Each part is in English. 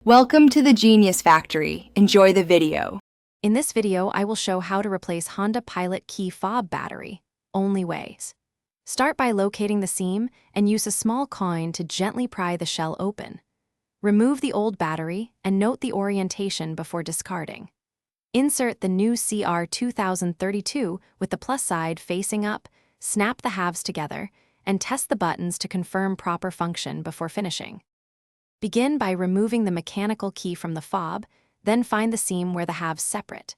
Welcome to the Genius Factory. Enjoy the video. In this video, I will show how to replace Honda Pilot key fob battery, only ways. Start by locating the seam and use a small coin to gently pry the shell open. Remove the old battery and note the orientation before discarding. Insert the new CR2032 with the plus side facing up, snap the halves together, and test the buttons to confirm proper function before finishing. Begin by removing the mechanical key from the fob, then find the seam where the halves separate.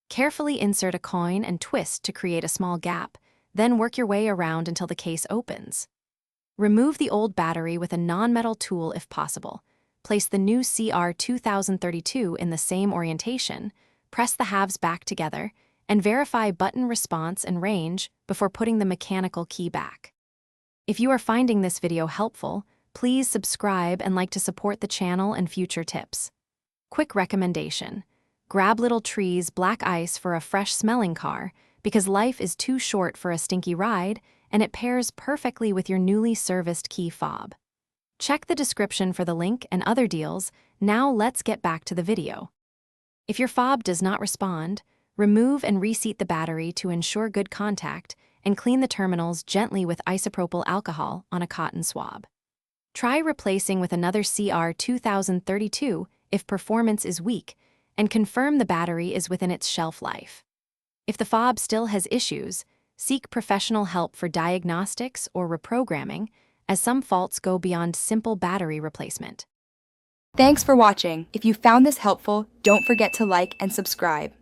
Carefully insert a coin and twist to create a small gap, then work your way around until the case opens. Remove the old battery with a non-metal tool if possible. Place the new CR2032 in the same orientation, press the halves back together, and verify button response and range before putting the mechanical key back. If you are finding this video helpful, please subscribe and like to support the channel and future tips. Quick recommendation: grab Little Tree's black ice for a fresh-smelling car because life is too short for a stinky ride, and it pairs perfectly with your newly serviced key fob. Check the description for the link and other deals. Now let's get back to the video. If your fob does not respond, remove and reseat the battery to ensure good contact and clean the terminals gently with isopropyl alcohol on a cotton swab. Try replacing with another CR2032 if performance is weak, and confirm the battery is within its shelf life. If the fob still has issues, seek professional help for diagnostics or reprogramming, as some faults go beyond simple battery replacement. Thanks for watching. If you found this helpful, don't forget to like and subscribe.